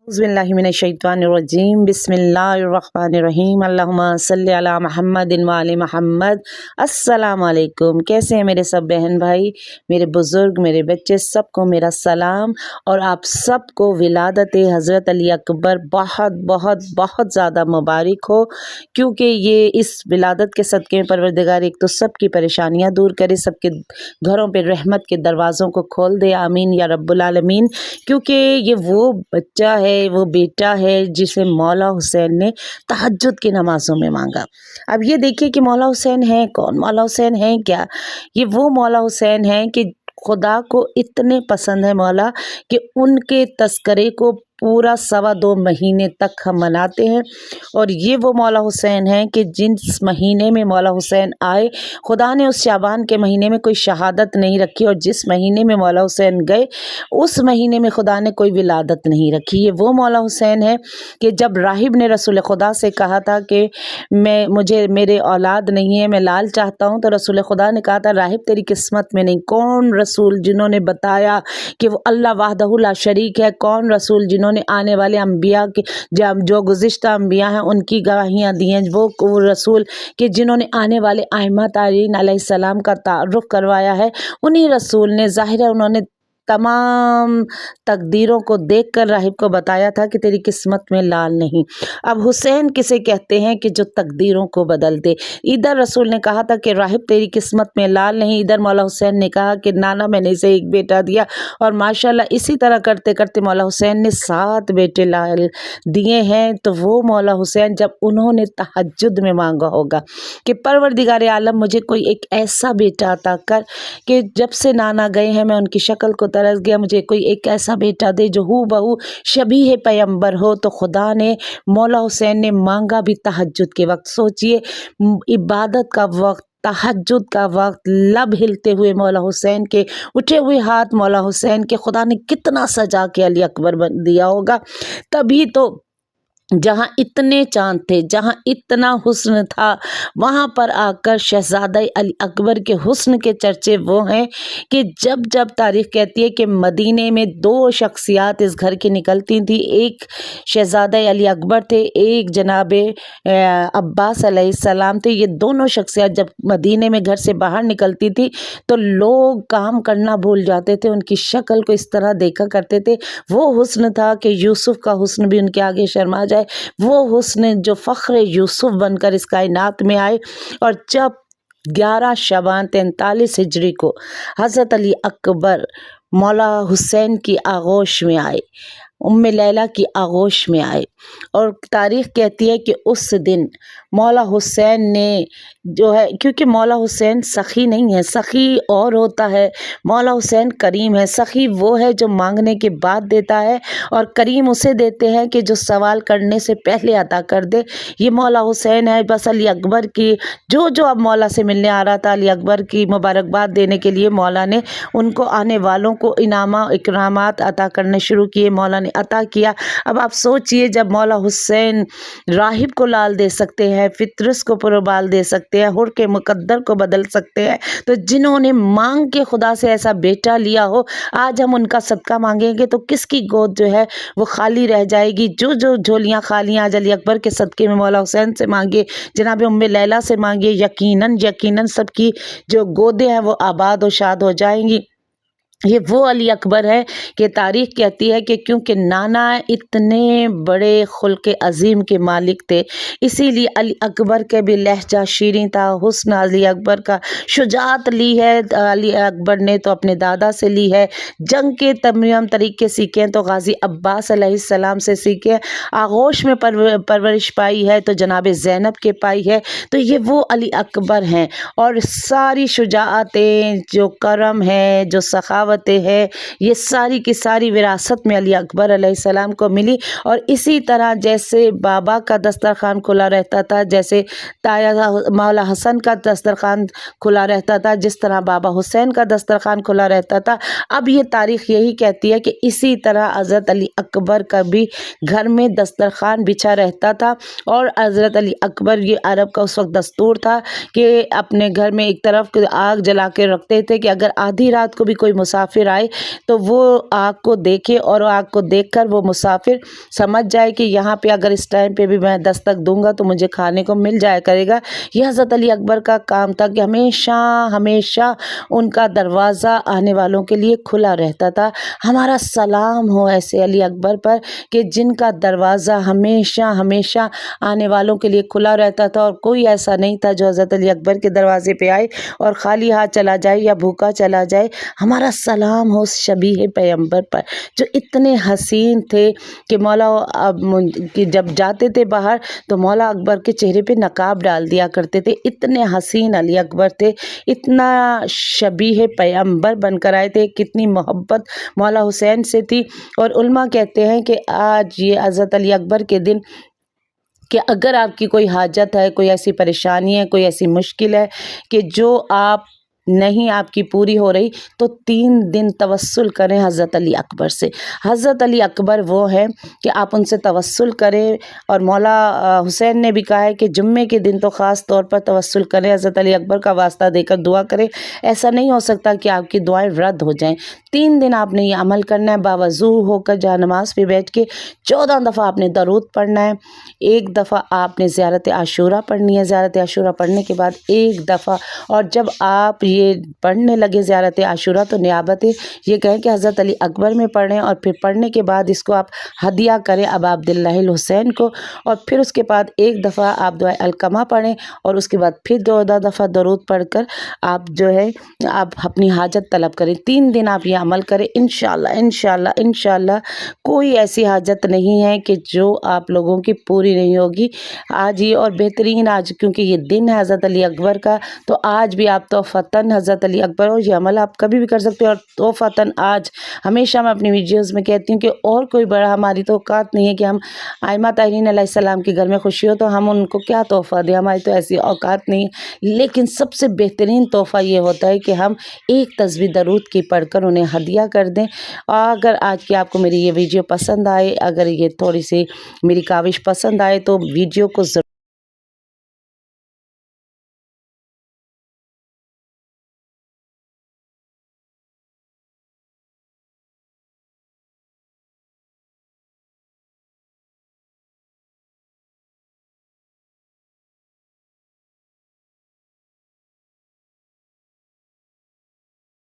औज़ुबिल्लाहिमिनश्शैतानिर्रजीम बिस्मिल्लाहिर्रहमानिर्रहीम अल्लाहुम्मा सल्लि अला मुहम्मदिन व आलि मुहम्मद। अस्सलामु अलैकुम। कैसे हैं मेरे सब बहन भाई, मेरे बुज़ुर्ग, मेरे बच्चे, सबको मेरा सलाम। और आप सबको विलादत हज़रत अली अकबर बहुत बहुत बहुत ज़्यादा मुबारक हो, क्योंकि ये इस विलादत के सदक़े में परवरदिगार एक तो सबकी परेशानियाँ दूर करे, सबके घरों पे रहमत के दरवाज़ों को खोल दे, आमीन या रब्बुल आलमीन। क्योंकि ये वो बच्चा है, वो बेटा है जिसे मौला हुसैन ने तहज्जुद की नमाज़ों में मांगा। अब ये देखिए कि मौला हुसैन है कौन, मौला हुसैन है क्या? ये वो मौला हुसैन है कि खुदा को इतने पसंद है मौला कि उनके तस्करे को पूरा 2.25 महीने तक हम मनाते हैं। और ये वो मौला हुसैन है कि जिस महीने में मौला हुसैन आए, खुदा ने उस शाबान के महीने में कोई शहादत नहीं रखी, और जिस महीने में मौला हुसैन गए उस महीने में खुदा ने कोई विलादत नहीं रखी। ये वो मौला हुसैन है कि जब राहिब ने रसूल खुदा से कहा था कि मुझे मेरे औलाद नहीं है, मैं लाल चाहता हूँ, तो रसूल खुदा ने कहा था राहिब तेरी किस्मत में नहीं। कौन रसूल जिन्होंने बताया कि वो अल्लाह वाहदहु ला शरीक है, कौन रसूल जिन्होंने आने वाले अम्बिया के जो गुज़िश्ता अम्बिया हैं उनकी गवाहियाँ दी हैं, वो रसूल कि जिन्होंने आने वाले आइम्मा तारीन अलैहिस्सलाम का तारुफ करवाया है, उन्हीं रसूल ने ज़ाहिर है उन्होंने तमाम तकदीरों को देखकर राहिब को बताया था कि तेरी किस्मत में लाल नहीं। अब हुसैन किसे कहते हैं कि जो तकदीरों को बदल दे। इधर रसूल ने कहा था कि राहिब तेरी किस्मत में लाल नहीं, इधर मौला हुसैन ने कहा कि नाना मैंने इसे एक बेटा दिया। और माशाल्लाह इसी तरह करते करते मौला हुसैन ने 7 बेटे लाल दिए हैं। तो वो मौला हुसैन जब उन्होंने तहज्जुद में मांगा होगा कि परवरदिगार आलम मुझे कोई एक ऐसा बेटा अता कर कि जब से नाना गए हैं मैं उनकी शक्ल को तरस गया, मुझे कोई एक ऐसा बेटा दे जो हू बहू शबीह पैगंबर हो। तो खुदा ने मौला हुसैन ने मांगा भी तहज्जुद के वक्त। सोचिए इबादत का वक्त, तहज्जुद का वक्त, लब हिलते हुए मौला हुसैन के, उठे हुए हाथ मौला हुसैन के, खुदा ने कितना सजा के अली अकबर बन दिया होगा। तभी तो जहाँ इतने चांद थे, जहाँ इतना हुस्न था, वहाँ पर आकर शहजादा अली अकबर के हुस्न के चर्चे वो हैं कि जब जब तारीख़ कहती है कि मदीने में 2 शख्सियात इस घर की निकलती थी। एक शहजादा अली अकबर थे, एक जनाब अब्बास अलैहिस्सलाम थे। ये दोनों शख्सियात जब मदीने में घर से बाहर निकलती थी तो लोग काम करना भूल जाते थे, उनकी शक्ल को इस तरह देखा करते थे। वो हुस्न था कि यूसुफ का हुस्न भी उनके आगे शर्मा जाए। वो हुस्न जो फ़ख्र यूसुफ बनकर इस कायनात में आए। और जब 11 शबान 43 हिजरी को हज़रत अली अकबर मौला हुसैन की आगोश में आए, उम्मे लैला की आगोश में आए, और तारीख़ कहती है कि उस दिन मौला हुसैन ने जो है, क्योंकि मौला हुसैन सखी नहीं है, सखी और होता है, मौला हुसैन करीम है। सखी वो है जो मांगने के बाद देता है, और करीम उसे देते हैं कि जो सवाल करने से पहले अता कर दे। ये मौला हुसैन है। बस अली अकबर की जो अब मौला से मिलने आ रहा था, अली अकबर की मुबारकबाद देने के लिए मौला ने उनको आने वालों को इनामा इकरामात अता करने शुरू किए, मौला ने अता किया। अब आप सोचिए जब मौला हुसैन राहिब को लाल दे सकते हैं, फितरस को पुरबाल दे सकते हैं, हुर के मुकद्दर को बदल सकते हैं, तो जिन्होंने मांग के खुदा से ऐसा बेटा लिया हो, आज हम उनका सदका मांगेंगे तो किसकी गोद जो है वो खाली रह जाएगी। जो झोलियाँ खाली आज अली अकबर के सदके में मौला हुसैन से मांगे, जनाब उम्मे लैला से मांगे, यकीनन सबकी जो गोदें हैं वो आबाद और शाद हो जाएंगी। ये वो अली अकबर है कि तारीख़ कहती है कि क्योंकि नाना इतने बड़े खुल्क़ अज़ीम के मालिक थे, इसीलिए अली अकबर के भी लहजा शीरीं था। हुस्न अली अकबर का शुजाअत ली है अली अकबर ने तो अपने दादा से ली है, जंग के तमाम तरीक़े सीखे हैं तो गाज़ी अब्बास अलैहिस्सलाम से सीखे हैं, आगोश में परवरिश पाई है तो जनाब ज़ैनब के पाई है। तो ये वो अली अकबर हैं। और सारी शुजाअतें, जो करम है, जो सखावत है, ये सारी की सारी विरासत में अली अकबर अलैहिस्सलाम को मिली। और इसी तरह जैसे बाबा का दस्तरखान खुला रहता था, जैसे ताया मौला हसन का दस्तरखान खुला रहता था, जिस तरह बाबा हुसैन का दस्तरखान खुला रहता था, अब ये तारीख़ यही कहती है कि इसी तरह हज़रत अली अकबर का भी घर में दस्तरखान बिछा रहता था। और हज़रत अली अकबर, ये अरब का उस वक्त दस्तूर था कि अपने घर में एक तरफ आग जला के रखते थे कि अगर आधी रात को भी कोई مسافر آئے تو وہ آگ کو دیکھے اور آگ کو دیکھ کر وہ مسافر سمجھ جائے کہ یہاں پہ اگر اس ٹائم پہ بھی میں دستک دوں گا تو مجھے کھانے کو مل جایا کرے گا۔ یہ حضرت علی اکبر کا کام تھا کہ ہمیشہ ہمیشہ ان کا دروازہ آنے والوں کے لیے کھلا رہتا تھا۔ ہمارا سلام ہو ایسے علی اکبر پر کہ جن کا دروازہ ہمیشہ ہمیشہ آنے والوں کے لیے کھلا رہتا تھا، اور کوئی ایسا نہیں تھا جو حضرت علی اکبر کے دروازے پہ آئے اور خالی ہاتھ چلا جائے یا بھوکا چلا جائے۔ ہمارا سلام ہو شبیہ پیغمبر پر جو اتنے حسین تھے کہ مولا کہ جب جاتے تھے باہر تو مولا اکبر کے چہرے پہ نقاب ڈال دیا کرتے تھے۔ اتنے حسین علی اکبر تھے، اتنا شبیہ پیغمبر بن کر آئے تھے، کتنی محبت مولا حسین سے تھی۔ اور علماء کہتے ہیں کہ آج یہ حضرت علی اکبر کے دن کہ اگر آپ کی کوئی حاجت ہے، کوئی ایسی پریشانی ہے، کوئی ایسی مشکل ہے کہ جو نہیں آپ کی پوری ہو رہی، تو 3 دن توسل کریں حضرت علی اکبر سے۔ حضرت علی اکبر وہ ہے کہ آپ ان سے توسل کریں، اور مولا حسین نے بھی کہا ہے کہ جمعے کے دن تو خاص طور پر توسل کریں، حضرت علی اکبر کا واسطہ دے کر دعا کریں۔ ایسا نہیں ہو سکتا کہ آپ کی دعائیں رد ہو جائیں۔ 3 دن آپ نے یہ عمل کرنا ہے، باوضو ہو کر جہاں نماز پہ بیٹھ کے 14 دفعہ آپ نے درود پڑھنا ہے، 1 دفعہ آپ نے زیارت عاشورہ پڑھنی ہے، زیارت عاشورہ پڑھنے کے بعد 1 دفعہ، اور جب آپ یہ پڑھنے لگے زیارت عاشورہ تو نیابت یہ کہیں کہ حضرت علی اکبر میں پڑھیں، اور پھر پڑھنے کے بعد اس کو آپ ہدیہ کریں ابا عبداللہ الحسین کو، اور پھر اس کے بعد 1 دفعہ آپ دعائے القمہ پڑھیں، اور اس کے بعد پھر 2 دفعہ درود پڑھ کر آپ جو ہے آپ اپنی حاجت طلب کریں۔ 3 دن آپ یہ عمل کریں، انشاءاللہ انشاءاللہ انشاءاللہ کوئی ایسی حاجت نہیں ہے کہ جو آپ لوگوں کی پوری نہیں ہوگی۔ آج یہ اور بہترین آج کیونکہ یہ دن ہے حضرت علی اکبر کا، تو آج بھی آپ تحفتاً حضرت علی اکبر ہو، یہ عمل آپ کبھی بھی کر سکتے ہیں۔ اور تحفتاً آج ہمیشہ میں اپنی ویڈیوز میں کہتی ہوں کہ اور کوئی بڑا ہماری تو اوقات نہیں ہے کہ ہم آئمہ طاہرین علیہ السلام کے گھر میں خوشی ہو تو ہم ان کو کیا تحفہ دیں، ہماری تو ایسی اوقات نہیں ہے، لیکن سب سے بہترین تحفہ یہ ہوتا ہے کہ ہم ایک تسبیح درود کی پڑھ کر انہیں ہدیہ کر دیں۔ اور اگر آج کی آپ کو میری یہ ویڈیو پسند آئے، اگر یہ تھوڑی سی میری کاوش پسند آئے تو ویڈیو کو ضرور